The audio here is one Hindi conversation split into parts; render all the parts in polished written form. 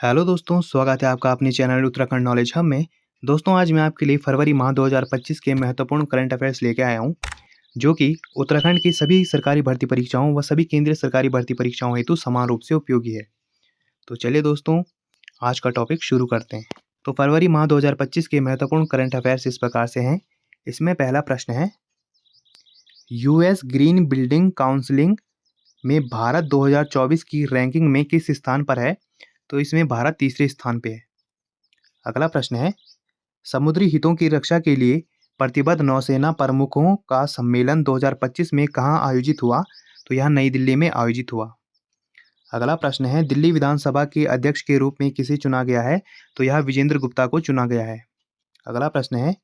हेलो दोस्तों, स्वागत है आपका अपने चैनल उत्तराखंड नॉलेज हब में। दोस्तों, आज मैं आपके लिए फरवरी माह 2025 के महत्वपूर्ण करंट अफेयर्स लेके आया हूँ, जो कि उत्तराखंड की सभी सरकारी भर्ती परीक्षाओं व सभी केंद्रीय सरकारी भर्ती परीक्षाओं हेतु समान रूप से उपयोगी है। तो चलिए दोस्तों, आज का टॉपिक शुरू करते हैं। तो फरवरी माह 2025 के महत्वपूर्ण करंट अफेयर्स इस प्रकार से हैं। इसमें पहला प्रश्न है, यूएस ग्रीन बिल्डिंग काउंसिलिंग में भारत 2024 की रैंकिंग में किस स्थान पर है? तो इसमें भारत तीसरे स्थान पे है। अगला प्रश्न है, समुद्री हितों की रक्षा के लिए प्रतिबद्ध नौसेना प्रमुखों का सम्मेलन 2025 में कहाँ आयोजित हुआ? तो यह नई दिल्ली में आयोजित हुआ। अगला प्रश्न है, दिल्ली विधानसभा के अध्यक्ष के रूप में किसे चुना गया है? तो यह विजेंद्र गुप्ता को चुना गया है। अगला प्रश्न है,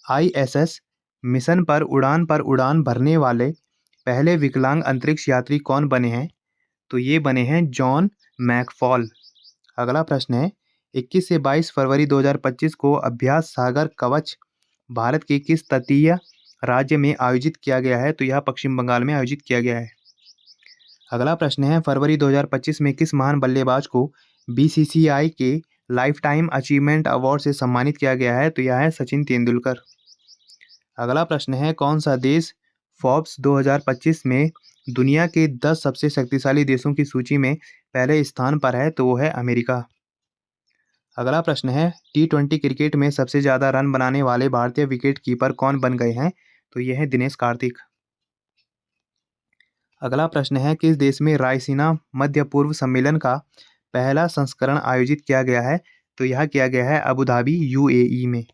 आईएसएस मिशन पर उड़ान भरने वाले पहले विकलांग अंतरिक्ष यात्री कौन बने हैं? तो ये बने हैं जॉन मैकफॉल। अगला प्रश्न है, 21 से 22 फरवरी 2025 को अभ्यास सागर कवच भारत के किस तटीय राज्य में आयोजित किया गया है? तो यह पश्चिम बंगाल में आयोजित किया गया है। अगला प्रश्न है, फरवरी 2025 में किस महान बल्लेबाज को बीसीसीआई के लाइफ टाइम अचीवमेंट अवार्ड से सम्मानित किया गया है? तो यह है सचिन तेंदुलकर। अगला प्रश्न है, कौन सा देश फोर्ब्स 2025 में दुनिया के 10 सबसे शक्तिशाली देशों की सूची में पहले स्थान पर है? तो वो है अमेरिका। अगला प्रश्न है, टी20 क्रिकेट में सबसे ज़्यादा रन बनाने वाले भारतीय विकेट कीपर कौन बन गए हैं? तो ये है दिनेश कार्तिक। अगला प्रश्न है, किस देश में रायसीना मध्य पूर्व सम्मेलन का पहला संस्करण आयोजित किया गया है? तो यह किया गया है अबू धाबी यूएई में।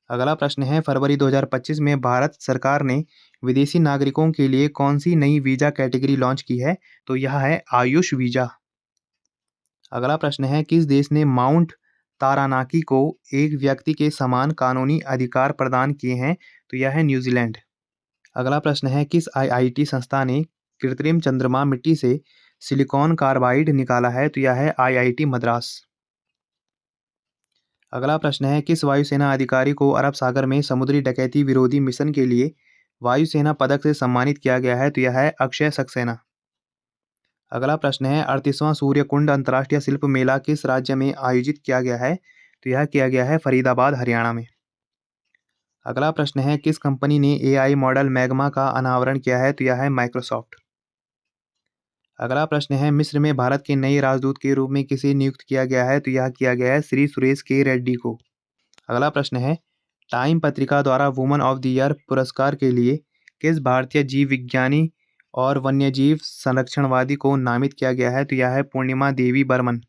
अगला प्रश्न है, फरवरी 2025 में भारत सरकार ने विदेशी नागरिकों के लिए कौन सी नई वीज़ा कैटेगरी लॉन्च की है? तो यह है आयुष वीज़ा। अगला प्रश्न है, किस देश ने माउंट तारानाकी को एक व्यक्ति के समान कानूनी अधिकार प्रदान किए हैं? तो यह है न्यूजीलैंड। अगला प्रश्न है, किस आईआईटी संस्था ने कृत्रिम चंद्रमा मिट्टी से सिलिकॉन कार्बाइड निकाला है? तो यह है आईआईटी मद्रास। अगला प्रश्न है, किस वायुसेना अधिकारी को अरब सागर में समुद्री डकैती विरोधी मिशन के लिए वायुसेना पदक से सम्मानित किया गया है? तो यह है अक्षय सक्सेना। अगला प्रश्न है, 38वां सूर्यकुंड अंतर्राष्ट्रीय शिल्प मेला किस राज्य में आयोजित किया गया है? तो यह किया गया है फरीदाबाद हरियाणा में। अगला प्रश्न है, किस कंपनी ने एआई मॉडल मैग्मा का अनावरण किया है? तो यह है माइक्रोसॉफ्ट। अगला प्रश्न है, मिस्र में भारत के नए राजदूत के रूप में किसे नियुक्त किया गया है? तो यह किया गया है श्री सुरेश के रेड्डी को। अगला प्रश्न है, टाइम पत्रिका द्वारा वुमन ऑफ द ईयर पुरस्कार के लिए किस भारतीय जीव विज्ञानी और वन्यजीव संरक्षणवादी को नामित किया गया है? तो यह है पूर्णिमा देवी बर्मन।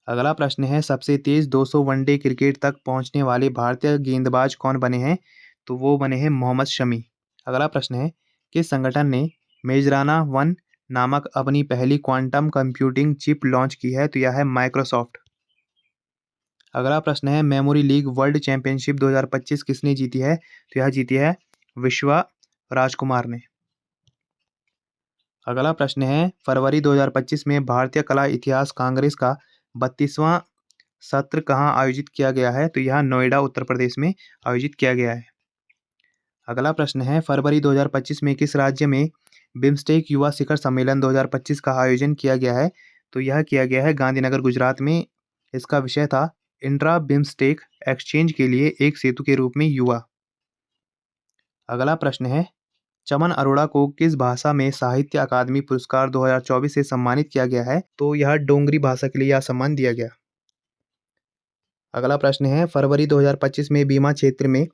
अगला प्रश्न है, सबसे तेज 200 वनडे क्रिकेट तक पहुंचने वाले भारतीय गेंदबाज कौन बने हैं? तो वो बने हैं मोहम्मद शमी। अगला प्रश्न है, किस संगठन ने मेजराना वन नामक अपनी पहली क्वांटम कंप्यूटिंग चिप लॉन्च की है? तो यह है माइक्रोसॉफ्ट। अगला प्रश्न है, मेमोरी लीग वर्ल्ड चैंपियनशिप 2025 किसने जीती है? तो यह जीती है विश्वा राजकुमार ने। अगला प्रश्न है, फरवरी 2025 में भारतीय कला इतिहास कांग्रेस का 32वां सत्र कहाँ आयोजित किया गया है? तो यह नोएडा उत्तर प्रदेश में आयोजित किया गया है। अगला प्रश्न है, फरवरी 2025 में किस राज्य में बिम्स्टेक युवा शिखर सम्मेलन 2025 का आयोजन किया गया है? तो यह किया गया है गांधीनगर गुजरात में। इसका विषय था इंट्रा बिम्स्टेक एक्सचेंज के लिए एक सेतु के रूप में युवा। अगला प्रश्न है, चमन अरोड़ा को किस भाषा में साहित्य अकादमी पुरस्कार 2024 से सम्मानित किया गया है? तो यह डोंगरी भाषा के लिए यह सम्मान दिया गया। अगला प्रश्न है, फरवरी 2025 में बीमा क्षेत्र में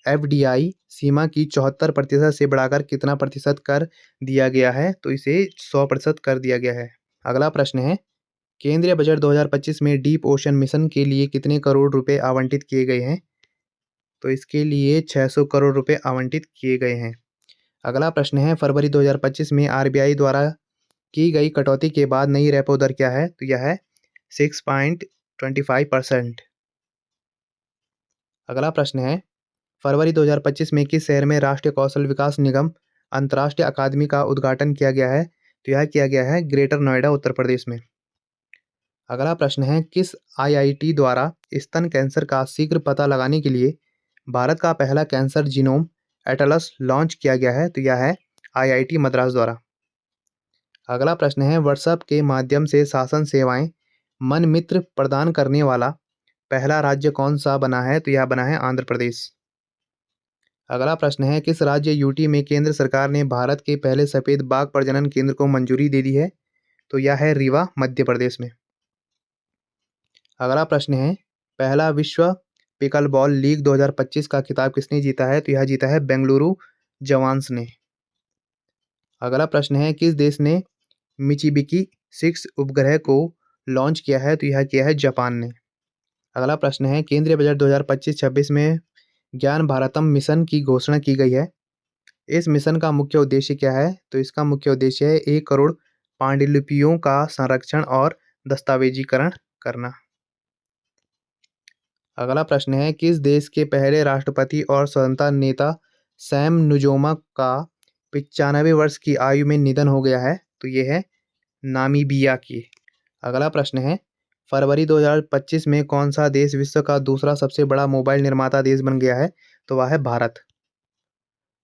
एफडीआई सीमा की 74% से बढ़ाकर कितना प्रतिशत कर दिया गया है? तो इसे 100% कर दिया गया है। अगला प्रश्न है, केंद्रीय बजट 2025 में डीप ओशन मिशन के लिए कितने करोड़ रुपए आवंटित किए गए हैं? तो इसके लिए 600 करोड़ रुपए आवंटित किए गए हैं। अगला प्रश्न है, फरवरी 2025 में आरबीआई द्वारा की गई कटौती के बाद नई रेपो दर क्या है? तो यह है 6.25%। अगला प्रश्न है, फरवरी 2025 में किस शहर में राष्ट्रीय कौशल विकास निगम अंतर्राष्ट्रीय अकादमी का उद्घाटन किया गया है? तो यह किया गया है ग्रेटर नोएडा उत्तर प्रदेश में। अगला प्रश्न है, किस आईआईटी द्वारा स्तन कैंसर का शीघ्र पता लगाने के लिए भारत का पहला कैंसर जीनोम एटलस लॉन्च किया गया है? तो यह है आईआईटी मद्रास द्वारा। अगला प्रश्न है, व्हाट्सएप के माध्यम से शासन सेवाएं मन मित्र प्रदान करने वाला पहला राज्य कौन सा बना है? तो यह बना है आंध्र प्रदेश। अगला प्रश्न है, किस राज्य यूटी में केंद्र सरकार ने भारत के पहले सफेद बाघ प्रजनन केंद्र को मंजूरी दे दी है? तो यह है रीवा, मध्य प्रदेश में। अगला प्रश्न है, पहला विश्व पिकलबॉल लीग 2025 का खिताब किसने जीता है? तो यह जीता है बेंगलुरु जवान्स ने। अगला प्रश्न है, किस देश ने मिचिबिकी 6 उपग्रह को लॉन्च किया है? तो यह किया है जापान ने। अगला प्रश्न है, केंद्रीय बजट 2025-26 में ज्ञान भारतम मिशन की घोषणा की गई है। इस मिशन का मुख्य उद्देश्य क्या है? तो इसका मुख्य उद्देश्य है 1 करोड़ पांडुलिपियों का संरक्षण और दस्तावेजीकरण करना। अगला प्रश्न है, किस देश के पहले राष्ट्रपति और स्वतंत्रता नेता सैम नुजोमा का 95 वर्ष की आयु में निधन हो गया है? तो ये है नामीबिया की। अगला प्रश्न है, फरवरी 2025 में कौन सा देश विश्व का दूसरा सबसे बड़ा मोबाइल निर्माता देश बन गया है? तो वह है भारत।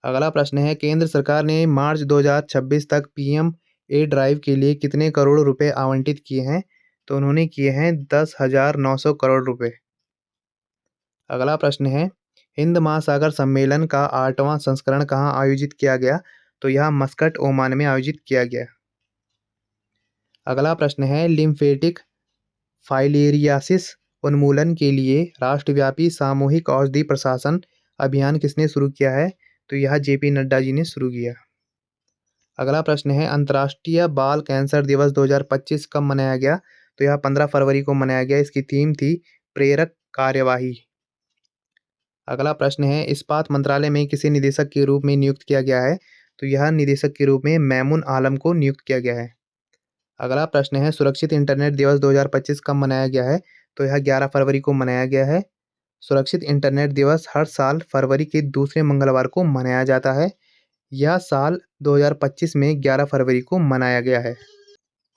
अगला प्रश्न है, केंद्र सरकार ने मार्च 2026 तक पीएम ए ड्राइव के लिए कितने करोड़ रुपए आवंटित किए हैं? तो उन्होंने किए हैं 10,900 करोड़ रुपए। अगला प्रश्न है, हिंद महासागर सम्मेलन का 8वां संस्करण कहाँ आयोजित किया गया? तो यह मस्कट, ओमान में आयोजित किया गया। अगला प्रश्न है, लिम्फेटिक फाइलेरियासिस उन्मूलन के लिए राष्ट्रव्यापी सामूहिक औषधि प्रशासन अभियान किसने शुरू किया है? तो यह जेपी नड्डा जी ने शुरू किया। अगला प्रश्न है, अंतर्राष्ट्रीय बाल कैंसर दिवस 2025 कब मनाया गया? तो यह 15 फरवरी को मनाया गया। इसकी थीम थी प्रेरक कार्यवाही। अगला प्रश्न है, इस्पात मंत्रालय में किसे निदेशक के रूप में नियुक्त किया गया है? तो यह निदेशक के रूप में मैमून आलम को नियुक्त किया गया है। अगला प्रश्न है, सुरक्षित इंटरनेट दिवस 2025 कब मनाया गया है? तो यह 11 फरवरी को मनाया गया है। सुरक्षित इंटरनेट दिवस हर साल फरवरी के दूसरे मंगलवार को मनाया जाता है। यह साल 2025 में 11 फरवरी को मनाया गया है।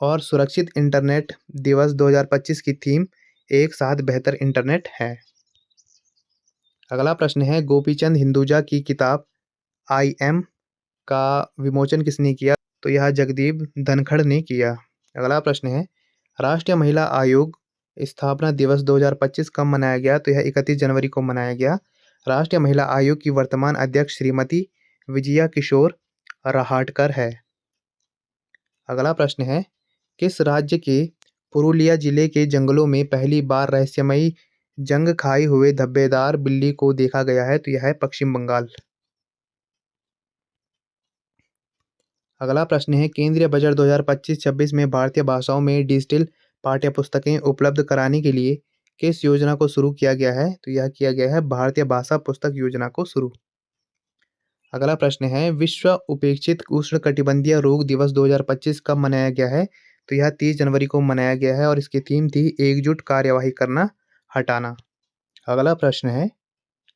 और सुरक्षित इंटरनेट दिवस 2025 की थीम एक साथ बेहतर इंटरनेट है। अगला प्रश्न है, गोपीचंद हिंदुजा की किताब आई एम का विमोचन किसने किया? तो यह जगदीप धनखड़ ने किया। अगला प्रश्न है, राष्ट्रीय महिला आयोग स्थापना दिवस 2025 कब मनाया गया? तो यह 31 जनवरी को मनाया गया। राष्ट्रीय महिला आयोग की वर्तमान अध्यक्ष श्रीमती विजया किशोर रहाटकर है। अगला प्रश्न है, किस राज्य के पुरुलिया जिले के जंगलों में पहली बार रहस्यमयी जंग खाई हुए धब्बेदार बिल्ली को देखा गया है? तो यह है पश्चिम बंगाल। अगला प्रश्न है, केंद्रीय बजट 2025-26 में भारतीय भाषाओं में डिजिटल पाठ्यपुस्तकें उपलब्ध कराने के लिए किस योजना को शुरू किया गया है? तो यह किया गया है भारतीय भाषा पुस्तक योजना को शुरू। अगला प्रश्न है, विश्व उपेक्षित उष्णकटिबंधीय रोग दिवस 2025 कब मनाया गया है? तो यह 30 जनवरी को मनाया गया है और इसकी थीम थी एकजुट कार्यवाही करना, हटाना। अगला प्रश्न है,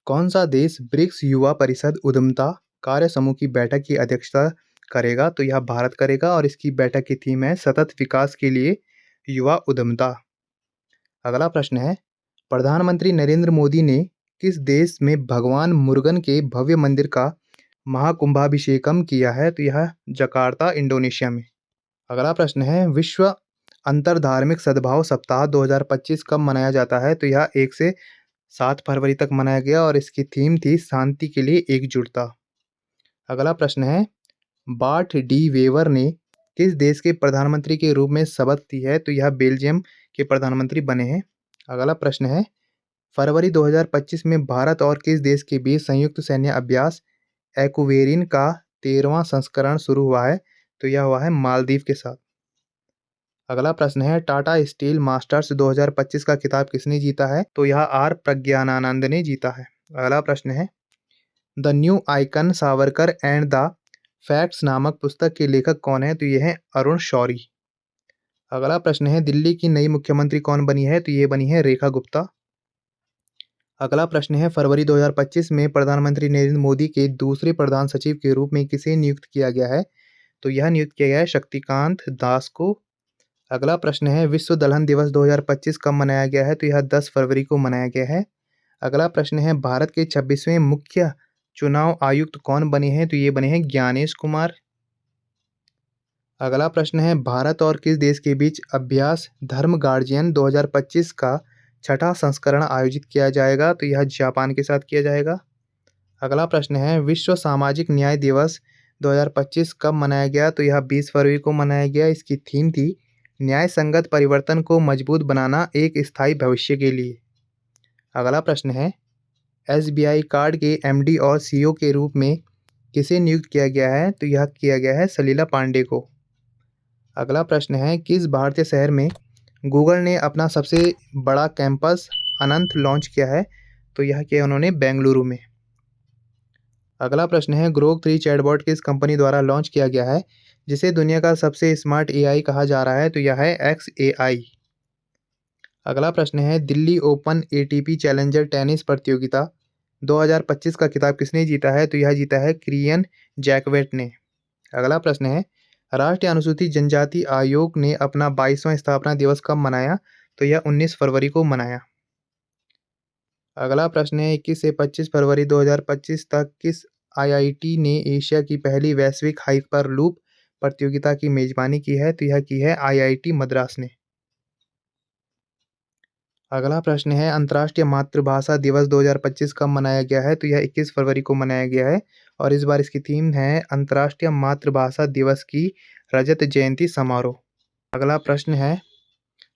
कौन सा देश ब्रिक्स युवा परिषद उद्यमता कार्य समूह की बैठक की अध्यक्षता करेगा? तो यह भारत करेगा और इसकी बैठक की थीम है सतत विकास के लिए युवा उद्यमता। अगला प्रश्न है, प्रधानमंत्री नरेंद्र मोदी ने किस देश में भगवान मुरुगन के भव्य मंदिर का महाकुंभाभिषेकम किया है? तो यह जकार्ता, इंडोनेशिया में। अगला प्रश्न है, विश्व अंतरधार्मिक सद्भाव सप्ताह 2025 कब मनाया जाता है? तो यह 1 से 7 फरवरी तक मनाया गया और इसकी थीम थी शांति के लिए एकजुटता। अगला प्रश्न है, बार्ट डी वेवर ने किस देश के प्रधानमंत्री के रूप में शपथ ली है? तो यह बेल्जियम के प्रधानमंत्री बने हैं। अगला प्रश्न है, फरवरी 2025 में भारत और किस देश के बीच संयुक्त सैन्य अभ्यास एक्वेरिन का 13वां संस्करण शुरू हुआ है? तो यह हुआ है मालदीव के साथ। अगला प्रश्न है, टाटा स्टील मास्टर्स 2025 का खिताब किसने जीता है? तो यह आर प्रज्ञानानंद ने जीता है। अगला प्रश्न है, the new icon Savarkar and the facts नामक पुस्तक के लेखक कौन है? तो ये है अरुण शौरी। अगला प्रश्न है, दिल्ली की नई मुख्यमंत्री कौन बनी है? तो ये बनी है रेखा गुप्ता। अगला प्रश्न है, फरवरी 2025 में प्रधानमंत्री नरेंद्र मोदी के दूसरे प्रधान सचिव के रूप में किसे नियुक्त किया गया है? तो यह नियुक्त किया गया है शक्तिकांत दास को। अगला प्रश्न है, विश्व दलहन दिवस 2025 कब मनाया गया है? तो यह 10 फरवरी को मनाया गया है। अगला प्रश्न है, भारत के 26वें मुख्य चुनाव आयुक्त कौन बने हैं? तो ये बने हैं ज्ञानेश कुमार। अगला प्रश्न है, भारत और किस देश के बीच अभ्यास धर्म गार्जियन 2025 का छठा संस्करण आयोजित किया जाएगा? तो यह जापान के साथ किया जाएगा। अगला प्रश्न है, विश्व सामाजिक न्याय दिवस 2025 कब मनाया गया? तो यह 20 फरवरी को मनाया गया। इसकी थीम थी न्याय संगत परिवर्तन को मजबूत बनाना एक स्थायी भविष्य के लिए। अगला प्रश्न है, एसबीआई कार्ड के एमडी और सीईओ के रूप में किसे नियुक्त किया गया है? तो यह किया गया है सलीला पांडे को। अगला प्रश्न है, किस भारतीय शहर में गूगल ने अपना सबसे बड़ा कैंपस अनंत लॉन्च किया है? तो यह किया उन्होंने बेंगलुरु में। अगला प्रश्न है, ग्रोक 3 चैटबॉट किस कंपनी द्वारा लॉन्च किया गया है जिसे दुनिया का सबसे स्मार्ट एआई कहा जा रहा है? तो यह है XAI। अगला प्रश्न है, Delhi open ATP challenger tennis प्रतियोगिता 2025 का खिताब किसने जीता है? तो यह जीता है किरियन जैकवेट ने। अगला प्रश्न है, राष्ट्रीय अनुसूचित जनजाति आयोग ने अपना 22वां स्थापना दिवस कब मनाया? तो यह 19 फरवरी को मनाया। अगला प्रश्न है, 21 से 25 फरवरी 2025 तक किस आईआईटी ने एशिया की पहली वैश्विक हाइपरलूप प्रतियोगिता की मेजबानी की है? तो यह की है आईआईटी मद्रास ने। अगला प्रश्न है, अंतर्राष्ट्रीय मातृभाषा दिवस 2025 कब मनाया गया है? तो यह 21 फरवरी को मनाया गया है और इस बार इसकी थीम है अंतर्राष्ट्रीय मातृभाषा दिवस की रजत जयंती समारोह। अगला प्रश्न है,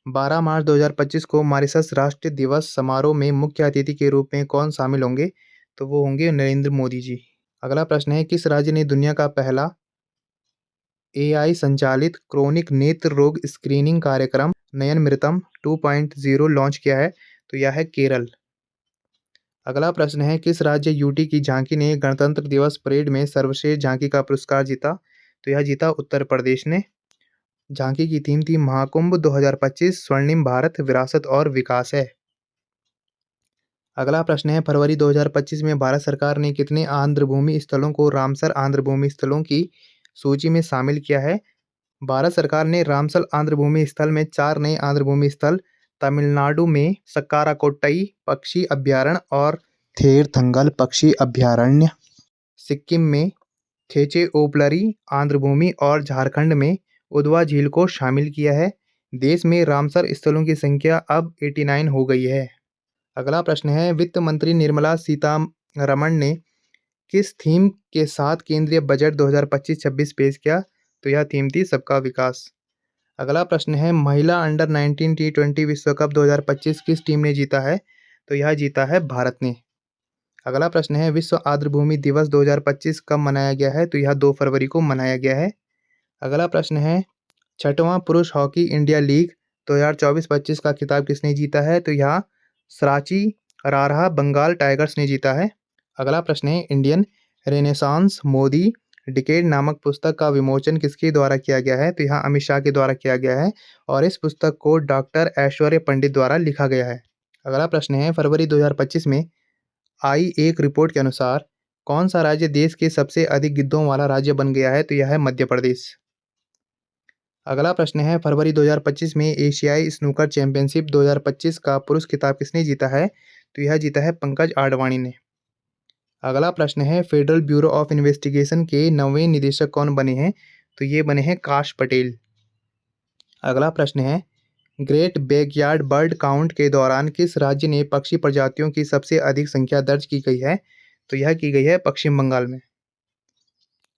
12 मार्च 2025 को मॉरिशस राष्ट्रीय दिवस समारोह में मुख्य अतिथि के रूप में कौन शामिल होंगे? तो वो होंगे नरेंद्र मोदी जी। अगला प्रश्न है, किस राज्य ने दुनिया का पहला एआई संचालित क्रोनिक नेत्र रोग स्क्रीनिंग कार्यक्रम नयन मृतम 2.0 लॉन्च किया है? तो यह है केरल। अगला प्रश्न है, किस राज्य यूटी की झांकी ने गणतंत्र दिवस परेड में सर्वश्रेष्ठ झांकी का पुरस्कार जीता? तो यह जीता उत्तर प्रदेश ने। झांकी की थीम थी महाकुंभ 2025 स्वर्णिम भारत विरासत और विकास है। अगला प्रश्न है, फरवरी 2025 में भारत सरकार ने कितने आर्द्रभूमि स्थलों को रामसर आर्द्रभूमि स्थलों की सूची में शामिल किया है? भारत सरकार ने रामसर आर्द्रभूमि स्थल में 4 नए आर्द्रभूमि स्थल तमिलनाडु में सक्काराकोट्टई पक्षी अभ्यारण्य और थेरथंगल पक्षी अभ्यारण्य, सिक्किम में खेचे-ओपलरी आर्द्रभूमि और झारखंड में उधवा झील को शामिल किया है। देश में रामसर स्थलों की संख्या अब 89 हो गई है। अगला प्रश्न है, वित्त मंत्री निर्मला सीतारमण ने किस थीम के साथ केंद्रीय बजट 2025-26 पेश किया? तो यह थीम थी सबका विकास। अगला प्रश्न है, महिला अंडर 19 T20 विश्व कप 2025 किस टीम ने जीता है? तो यह जीता है भारत ने। अगला प्रश्न है, विश्व आर्द्रभूमि दिवस 2025 कब मनाया गया है? तो यह 2 फरवरी को मनाया गया है। अगला प्रश्न है, छठवां पुरुष हॉकी इंडिया लीग 2024-25 का खिताब किसने जीता है? तो यह सराची रारहा बंगाल टाइगर्स ने जीता है। अगला प्रश्न है, इंडियन रेनेसांस मोदी डिकेड नामक पुस्तक का विमोचन किसके द्वारा किया गया है? तो यह अमित शाह के द्वारा किया गया है और इस पुस्तक को डॉक्टर ऐश्वर्य पंडित द्वारा लिखा गया है। अगला प्रश्न है, फरवरी 2025 में आई एक रिपोर्ट के अनुसार कौन सा राज्य देश के सबसे अधिक गिद्धों वाला राज्य बन गया है? तो यह है मध्य प्रदेश। अगला प्रश्न है, फरवरी 2025 में एशियाई स्नूकर चैंपियनशिप 2025 का पुरुष खिताब किसने जीता है? तो यह जीता है पंकज आडवाणी ने। अगला प्रश्न है, फेडरल ब्यूरो ऑफ इन्वेस्टिगेशन के नवे निदेशक कौन बने हैं? तो ये बने हैं काश पटेल। अगला प्रश्न है, ग्रेट बैकयार्ड बर्ड काउंट के दौरान किस राज्य ने पक्षी प्रजातियों की सबसे अधिक संख्या दर्ज की गई है? तो यह की गई है पश्चिम बंगाल में।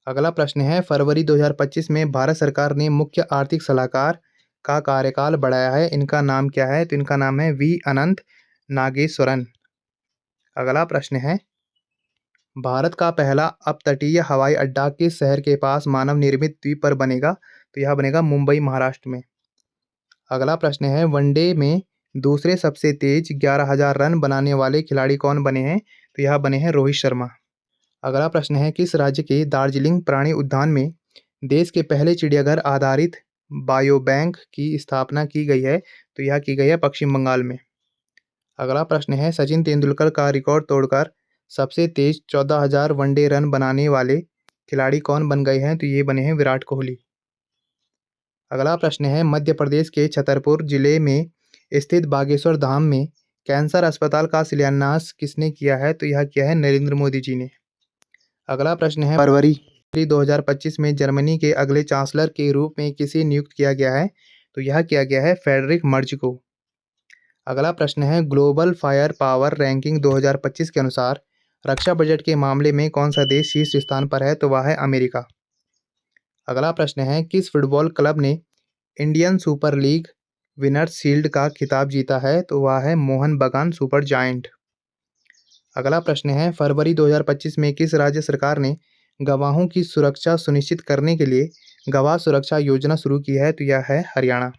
अगला प्रश्न है, फरवरी 2025 में भारत सरकार ने मुख्य आर्थिक सलाहकार का कार्यकाल बढ़ाया है। इनका नाम क्या है? तो इनका नाम है वी अनंत नागेश्वरन। अगला प्रश्न है, भारत का पहला अपतटीय हवाई अड्डा किस शहर के पास मानव निर्मित द्वीप पर बनेगा? तो यह बनेगा मुंबई महाराष्ट्र में। अगला प्रश्न है, वनडे में दूसरे सबसे तेज 11,000 रन बनाने वाले खिलाड़ी कौन बने हैं? तो यह बने हैं रोहित शर्मा। अगला प्रश्न है, किस राज्य के दार्जिलिंग प्राणी उद्यान में देश के पहले चिड़ियाघर आधारित बायोबैंक की स्थापना की गई है? तो यह की गई है पश्चिम बंगाल में। अगला प्रश्न है, सचिन तेंदुलकर का रिकॉर्ड तोड़कर सबसे तेज 14,000 वनडे रन बनाने वाले खिलाड़ी कौन बन गए हैं? तो ये बने हैं विराट कोहली। अगला प्रश्न है, मध्य प्रदेश के छतरपुर जिले में स्थित बागेश्वर धाम में कैंसर अस्पताल का शिलान्यास किसने किया है? तो यह किया है नरेंद्र मोदी जी ने। अगला प्रश्न है, फरवरी 2025 में जर्मनी के अगले चांसलर के रूप में किसे नियुक्त किया गया है? तो यह किया गया है फ्रेडरिक मर्ज को। अगला प्रश्न है, ग्लोबल फायर पावर रैंकिंग 2025 के अनुसार रक्षा बजट के मामले में कौन सा देश शीर्ष स्थान पर है? तो वह है अमेरिका। अगला प्रश्न है, किस फुटबॉल क्लब ने Indian super league winners shield का खिताब जीता है? तो वह है मोहन बगान सुपर जायंट। अगला प्रश्न है, फरवरी 2025 में किस राज्य सरकार ने गवाहों की सुरक्षा सुनिश्चित करने के लिए गवाह सुरक्षा योजना शुरू की है? तो यह है हरियाणा।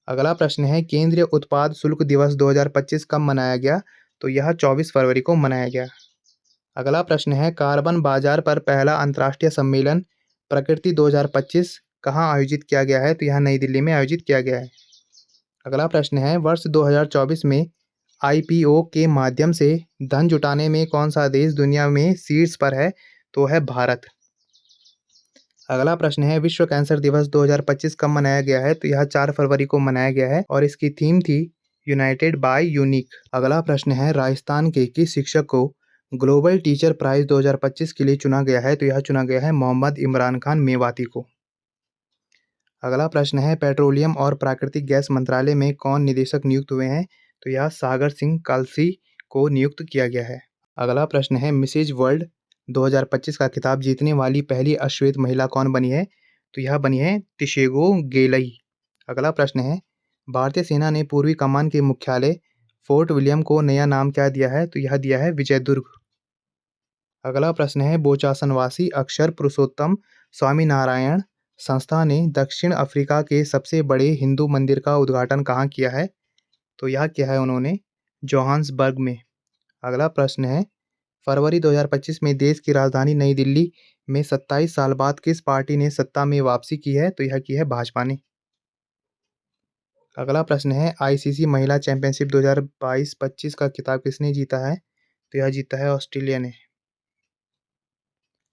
अगला प्रश्न है, केंद्रीय उत्पाद शुल्क दिवस 2025 कब मनाया गया? तो यह 24 फरवरी को मनाया गया। अगला प्रश्न है, कार्बन बाजार पर पहला अंतर्राष्ट्रीय सम्मेलन प्रकृति 2025 कहाँ आयोजित किया गया है? तो यह नई दिल्ली में आयोजित किया गया है। अगला प्रश्न है, वर्ष 2024 में आईपीओ के माध्यम से धन जुटाने में कौन सा देश दुनिया में शीर्ष पर है? तो है भारत। अगला प्रश्न है, विश्व कैंसर दिवस 2025 कब मनाया गया है? तो यह 4 फरवरी को मनाया गया है और इसकी थीम थी यूनाइटेड बाय यूनिक। अगला प्रश्न है, राजस्थान के किस शिक्षक को ग्लोबल टीचर प्राइज 2025 के लिए चुना गया है? तो यह चुना गया है मोहम्मद इमरान खान मेवाती को। अगला प्रश्न है, पेट्रोलियम और प्राकृतिक गैस मंत्रालय में कौन निदेशक नियुक्त हुए हैं? तो यह सागर सिंह कलसी को नियुक्त किया गया है। अगला प्रश्न है, मिसेज वर्ल्ड 2025 का खिताब जीतने वाली पहली अश्वेत महिला कौन बनी है? तो यह बनी है तिशेगो गेलई। अगला प्रश्न है, भारतीय सेना ने पूर्वी कमान के मुख्यालय फोर्ट विलियम को नया नाम क्या दिया है? तो यह दिया है विजयदुर्ग। अगला प्रश्न है, बोचासनवासी अक्षर पुरुषोत्तम स्वामीनारायण संस्था ने दक्षिण अफ्रीका के सबसे बड़े हिंदू मंदिर का उद्घाटन कहाँ किया है? तो यह किया है उन्होंने जोहान्सबर्ग में। अगला प्रश्न है, फरवरी 2025 में देश की राजधानी नई दिल्ली में 27 साल बाद किस पार्टी ने सत्ता में वापसी की है? तो यह की है भाजपा ने। अगला प्रश्न है, आईसीसी महिला चैंपियनशिप 2022-25 का खिताब किसने जीता है? तो यह जीता है ऑस्ट्रेलिया ने।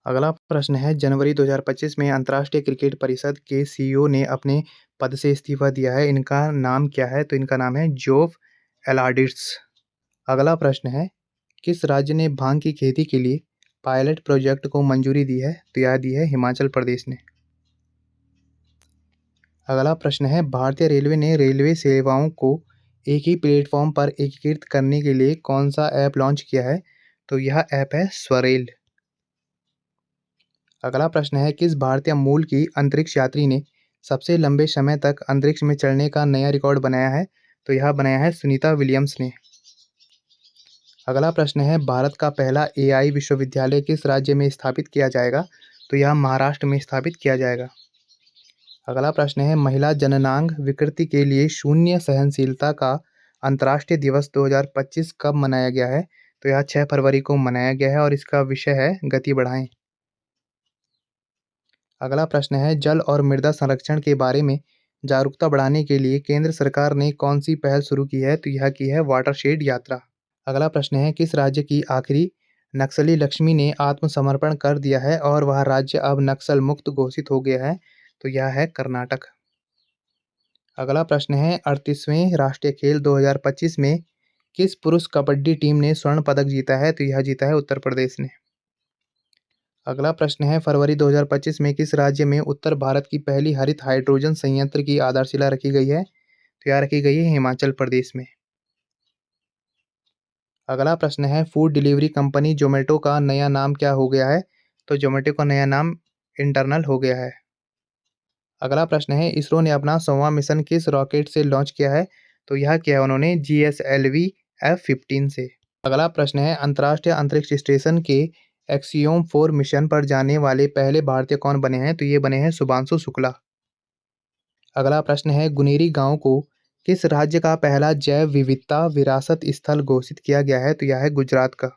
अगला प्रश्न है, जनवरी 2025 में अंतर्राष्ट्रीय क्रिकेट परिषद के सीईओ ने अपने पद से इस्तीफा दिया है। इनका नाम क्या है? तो इनका नाम है जोफ एलार्डिस। अगला प्रश्न है, किस राज्य ने भांग की खेती के लिए पायलट प्रोजेक्ट को मंजूरी दी है? तो यह दी है हिमाचल प्रदेश ने। अगला प्रश्न है, भारतीय रेलवे ने रेलवे सेवाओं को एक ही प्लेटफॉर्म पर एकीकृत करने के लिए कौन सा ऐप लॉन्च किया है? तो यह ऐप है स्वरेल। अगला प्रश्न है, किस भारतीय मूल की अंतरिक्ष यात्री ने सबसे लंबे समय तक अंतरिक्ष में चढ़ने का नया रिकॉर्ड बनाया है? तो यह बनाया है सुनीता विलियम्स ने। अगला प्रश्न है, भारत का पहला एआई विश्वविद्यालय किस राज्य में स्थापित किया जाएगा? तो यह महाराष्ट्र में स्थापित किया जाएगा। अगला प्रश्न है, महिला जननांग विकृति के लिए शून्य सहनशीलता का अंतर्राष्ट्रीय दिवस 2025 कब मनाया गया है? तो यह 6 फरवरी को मनाया गया है और इसका विषय है गति बढ़ाएं। अगला प्रश्न है, जल और मृदा संरक्षण के बारे में जागरूकता बढ़ाने के लिए केंद्र सरकार ने कौन सी पहल शुरू की है? तो यह की है वाटरशेड यात्रा। अगला प्रश्न है, किस राज्य की आखिरी नक्सली लक्ष्मी ने आत्मसमर्पण कर दिया है और वह राज्य अब नक्सल मुक्त घोषित हो गया है? तो यह है कर्नाटक। अगला प्रश्न है, 38वें राष्ट्रीय खेल 2025 में किस पुरुष कबड्डी टीम ने स्वर्ण पदक जीता है? तो यह जीता है उत्तर प्रदेश ने। अगला प्रश्न है, फरवरी 2025 में किस राज्य में उत्तर भारत की पहली हरित हाइड्रोजन संयंत्र की आधारशिला रखी गई है? तो यह रखी गई है हिमाचल प्रदेश में। अगला प्रश्न है, फूड डिलीवरी कंपनी जोमेटो का नया नाम क्या हो गया है? तो जोमेटो का नया नाम इंटरनल हो गया है। अगला प्रश्न है, इसरो ने अपना 100वां मिशन किस रॉकेट से लॉन्च किया है? तो यह किया है उन्होंने GSLV F-15 से। अगला प्रश्न है, अंतर्राष्ट्रीय अंतरिक्ष स्टेशन के एक्सियोम 4 मिशन पर जाने वाले पहले भारतीय कौन बने हैं? तो ये बने हैं शुभांशु शुक्ला। अगला प्रश्न है, गुनेरी गांव को किस राज्य का पहला जैव विविधता विरासत स्थल घोषित किया गया है? तो यह है गुजरात का।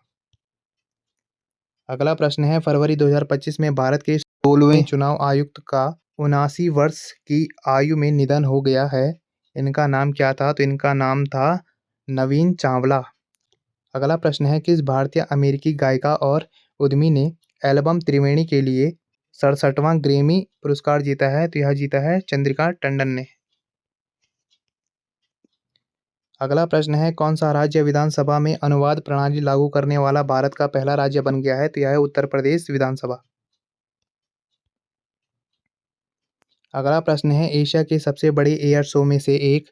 अगला प्रश्न है, फरवरी 2025 में भारत के 16वें चुनाव आयुक्त का 79 वर्ष की आयु में निधन हो गया है। इनका नाम क्या था? तो इनका नाम था नवीन चावला। अगला प्रश्न है, किस भारतीय अमेरिकी गायिका और उद्यमी ने एल्बम त्रिवेणी के लिए 67वां ग्रैमी पुरस्कार जीता है? तो यह जीता है चंद्रिका टंडन ने। अगला प्रश्न है, कौन सा राज्य विधानसभा में अनुवाद प्रणाली लागू करने वाला भारत का पहला राज्य बन गया है? तो यह है उत्तर प्रदेश विधानसभा। अगला प्रश्न है, एशिया के सबसे बड़े एयर शो में से एक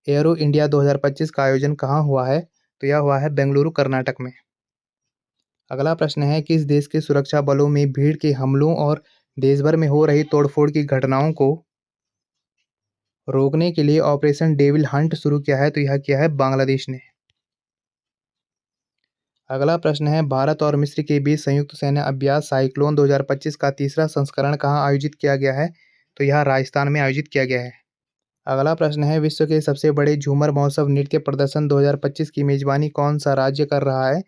एयरो इंडिया 2025 का आयोजन कहाँ हुआ है? तो यह हुआ है बेंगलुरु, कर्नाटक में। अगला प्रश्न है, किस देश के सुरक्षा बलों में भीड़ के हमलों और देश भर में हो रही तोड़फोड़ की घटनाओं को रोकने के लिए ऑपरेशन डेविल हंट शुरू किया है? तो यह किया है बांग्लादेश ने। अगला प्रश्न है, भारत और मिस्र के बीच संयुक्त सैन्य अभ्यास साइक्लोन 2025 का तीसरा संस्करण कहाँ आयोजित किया गया है? तो यह राजस्थान में आयोजित किया गया है। अगला प्रश्न है, विश्व के सबसे बड़े झूमर महोत्सव नृत्य प्रदर्शन 2025 की मेजबानी कौन सा राज्य कर रहा है?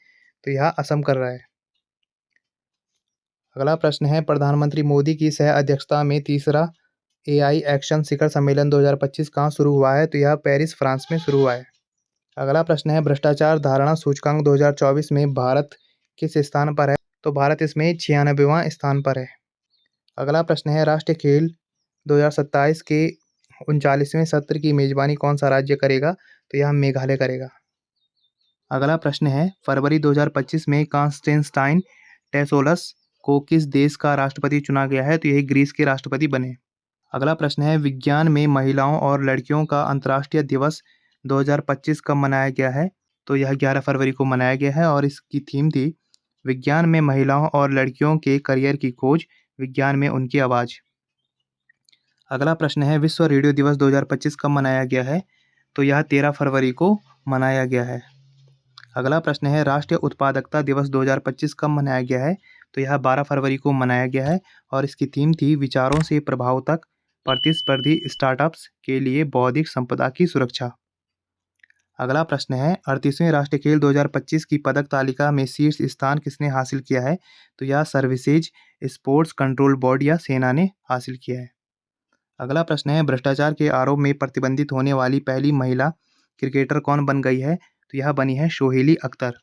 तो यह असम कर रहा है। अगला प्रश्न है, प्रधानमंत्री मोदी की सह अध्यक्षता में तीसरा एआई एक्शन शिखर सम्मेलन 2025 कहाँ शुरू हुआ है? तो यह पेरिस, फ्रांस में शुरू हुआ है। अगला प्रश्न है, भ्रष्टाचार धारणा सूचकांक 2024 में भारत किस स्थान पर है? तो भारत इसमें 96वां स्थान पर है। अगला प्रश्न है, राष्ट्रीय खेल 2027 के 39वें सत्र की मेजबानी कौन सा राज्य करेगा? तो यह मेघालय करेगा। अगला प्रश्न है, फरवरी 2025 में कॉन्स्टेंटाइन टेसोलस को किस देश का राष्ट्रपति चुना गया है? तो यही ग्रीस के राष्ट्रपति बने। अगला प्रश्न है, विज्ञान में महिलाओं और लड़कियों का अंतर्राष्ट्रीय दिवस 2025 कब मनाया गया है? तो यह 11 फरवरी को मनाया गया है और इसकी थीम थी विज्ञान में महिलाओं और लड़कियों के करियर की खोज, विज्ञान में उनकी आवाज़। अगला प्रश्न है, विश्व रेडियो दिवस 2025 कब मनाया गया है? तो यह 13 फरवरी को मनाया गया है। अगला प्रश्न है, राष्ट्रीय उत्पादकता दिवस 2025 कब मनाया गया है? तो यह 12 फरवरी को मनाया गया है और इसकी थीम थी विचारों से प्रभाव तक प्रतिस्पर्धी स्टार्टअप्स के लिए बौद्धिक संपदा की सुरक्षा। अगला प्रश्न है, 38वें राष्ट्रीय खेल 2025 की पदक तालिका में शीर्ष स्थान किसने हासिल किया है? तो यह सर्विसेज स्पोर्ट्स कंट्रोल बोर्ड या सेना ने हासिल किया है। अगला प्रश्न है, भ्रष्टाचार के आरोप में प्रतिबंधित होने वाली पहली महिला क्रिकेटर कौन बन गई है? तो यह बनी है सोहेली अख्तर।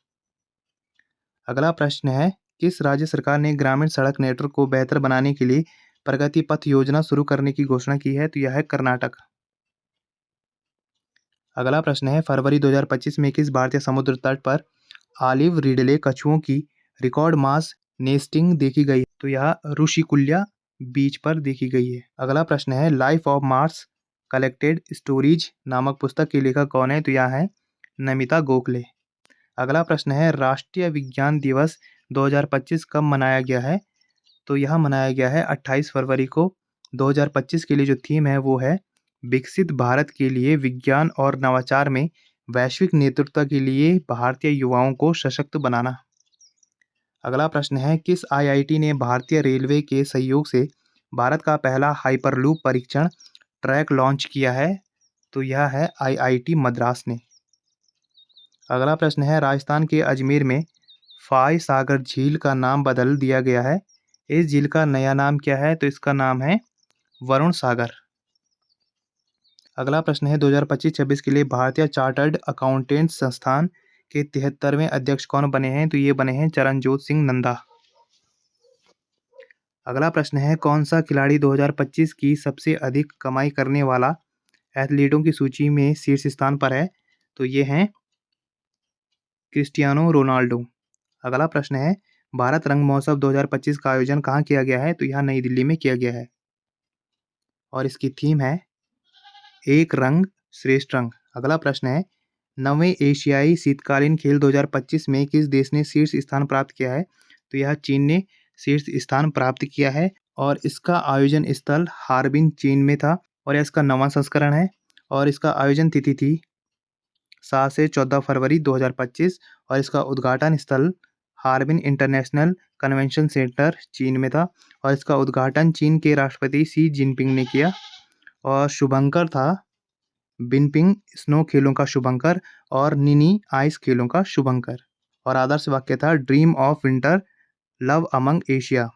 अगला प्रश्न है, किस राज्य सरकार ने ग्रामीण सड़क नेटवर्क को बेहतर बनाने के लिए प्रगति पथ योजना शुरू करने की घोषणा की है? तो यह है कर्नाटक। अगला प्रश्न है, फरवरी 2025 में किस भारतीय समुद्र तट पर ऑलिव रिडले कछुओं की रिकॉर्ड मास नेस्टिंग देखी गई? तो यह ऋषिकुल्या बीच पर देखी गई है। अगला प्रश्न है, life of Mars collected stories नामक पुस्तक के लेखक कौन है? तो यह है नमिता गोखले। अगला प्रश्न है, राष्ट्रीय विज्ञान दिवस 2025 कब मनाया गया है? तो यह मनाया गया है 28 फरवरी को। 2025 के लिए जो थीम है वो है विकसित भारत के लिए विज्ञान और नवाचार में वैश्विक नेतृत्व के लिए भारतीय युवाओं को सशक्त बनाना। अगला प्रश्न है, किस आईआईटी ने भारतीय रेलवे के सहयोग से भारत का पहला हाइपरलूप परीक्षण ट्रैक लॉन्च किया है? तो यह है आईआईटी मद्रास ने। अगला प्रश्न है, राजस्थान के अजमेर में फाय सागर झील का नाम बदल दिया गया है। इस झील का नया नाम क्या है? तो इसका नाम है वरुण सागर। अगला प्रश्न है, 2025-26 के लिए भारतीय चार्टर्ड अकाउंटेंट्स संस्थान के 73वें अध्यक्ष कौन बने हैं? तो ये बने हैं चरणजोत सिंह नंदा। अगला प्रश्न है, कौन सा खिलाड़ी 2025 की सबसे अधिक कमाई करने वाला एथलीटों की सूची में शीर्ष स्थान पर है? तो ये हैं क्रिस्टियानो रोनाल्डो। अगला प्रश्न है, भारत रंग महोत्सव 2025 का आयोजन कहाँ किया गया है? तो यह नई दिल्ली में किया गया है और इसकी थीम है एक रंग श्रेष्ठ रंग। अगला प्रश्न है, 9वें एशियाई शीतकालीन खेल 2025 में किस देश ने शीर्ष स्थान प्राप्त किया है? तो यह चीन ने शीर्ष स्थान प्राप्त किया है और इसका आयोजन स्थल हार्बिन चीन में था और यह इसका 9वां संस्करण है और इसका आयोजन तिथि थी 7 से 14 फरवरी 2025 और इसका उद्घाटन स्थल हार्बिन इंटरनेशनल कन्वेंशन सेंटर चीन में था और इसका उद्घाटन चीन के राष्ट्रपति शी जिनपिंग ने किया और शुभंकर था बिनपिंग स्नो खेलों का शुभंकर और निनी आइस खेलों का शुभंकर और आदर्श वाक्य था dream of winter love among Asia.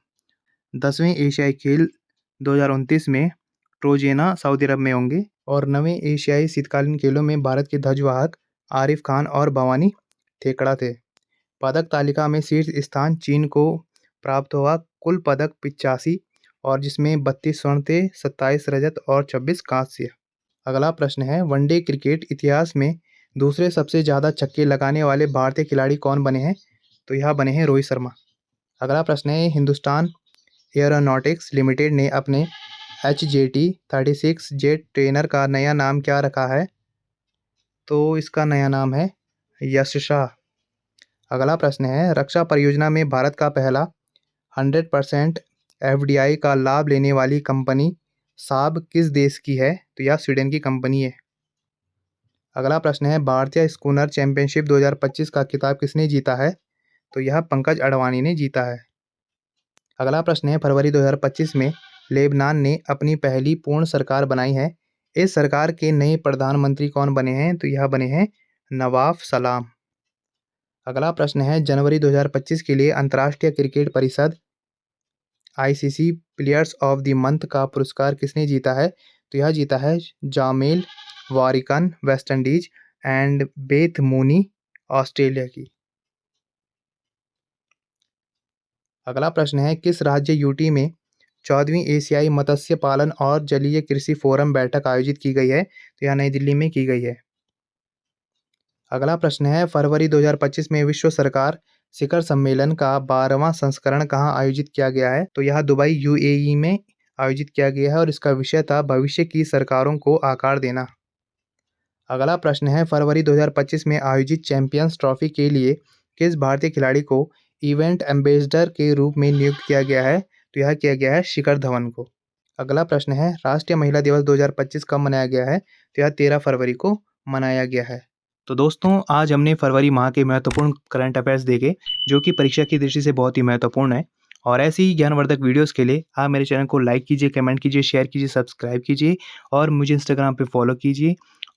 10वें एशियाई खेल 2029 में ट्रोजेना सऊदी अरब में होंगे और 9वें एशियाई शीतकालीन खेलों में भारत के ध्वजवाहक आरिफ खान और भवानी थेकड़ा थे। पदक तालिका में शीर्ष स्थान चीन को प्राप्त हुआ, कुल पदक 85 और जिसमें 32 स्वर्ण थे, 27 रजत और 26 कांस्य। अगला प्रश्न है, वनडे क्रिकेट इतिहास में दूसरे सबसे ज़्यादा छक्के लगाने वाले भारतीय खिलाड़ी कौन बने हैं? तो यह बने हैं रोहित शर्मा। अगला प्रश्न है, हिंदुस्तान एयरोनॉटिक्स लिमिटेड ने अपने HJT-36 जेट ट्रेनर का नया नाम क्या रखा है? तो इसका नया नाम है यशसा। अगला प्रश्न है, रक्षा परियोजना में भारत का पहला 100% FDI का लाभ लेने वाली कंपनी साब किस देश की है? तो यह स्वीडन की कंपनी है। अगला प्रश्न है, भारतीय स्कूनर चैंपियनशिप 2025 का खिताब किसने जीता है? तो यह पंकज अडवाणी ने जीता है। अगला प्रश्न है, फरवरी 2025 में लेबनान ने अपनी पहली पूर्ण सरकार बनाई है। इस सरकार के नए प्रधानमंत्री कौन बने हैं? तो यह बने हैं नवाफ सलाम। अगला प्रश्न है, जनवरी 2025 के लिए अंतर्राष्ट्रीय क्रिकेट परिषद ICC players of the month का पुरस्कार किसने जीता है? तो यह जीता है Jomel Warrican West Indies and Beth Mooney Australia की। अगला प्रश्न है, किस राज्य यूटी में 14वीं एशियाई मत्स्य पालन और जलीय कृषि फोरम बैठक आयोजित की गई है? तो यह नई दिल्ली में की गई है। अगला प्रश्न है, फरवरी 2025 में विश्व सरकार शिखर सम्मेलन का 12वां संस्करण कहाँ आयोजित किया गया है? तो यह दुबई UAE में आयोजित किया गया है और इसका विषय था भविष्य की सरकारों को आकार देना। अगला प्रश्न है, फरवरी 2025 में आयोजित चैंपियंस ट्रॉफी के लिए किस भारतीय खिलाड़ी को इवेंट एम्बेसडर के रूप में नियुक्त किया गया है? तो यह किया गया है शिखर धवन को। अगला प्रश्न है, राष्ट्रीय महिला दिवस 2025 कब मनाया गया है? तो यह 13 फरवरी को मनाया गया है। तो दोस्तों, आज हमने फरवरी माह के महत्वपूर्ण करंट अफेयर्स देखे, जो कि परीक्षा की दृष्टि से बहुत ही महत्वपूर्ण है। और ऐसी ही ज्ञानवर्धक वीडियोस के लिए आप मेरे चैनल को लाइक कीजिए, कमेंट कीजिए, शेयर कीजिए, सब्सक्राइब कीजिए और मुझे इंस्टाग्राम पे फॉलो कीजिए।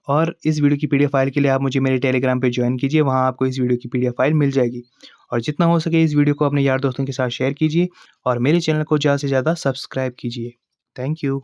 और इस वीडियो की PDF फाइल के लिए आप मुझे मेरे टेलीग्राम पे ज्वाइन कीजिए, वहाँ आपको इस वीडियो की PDF फाइल मिल जाएगी। और जितना हो सके इस वीडियो को अपने यार दोस्तों के साथ शेयर कीजिए और मेरे चैनल को ज़्यादा से ज़्यादा सब्सक्राइब कीजिए। Thank you.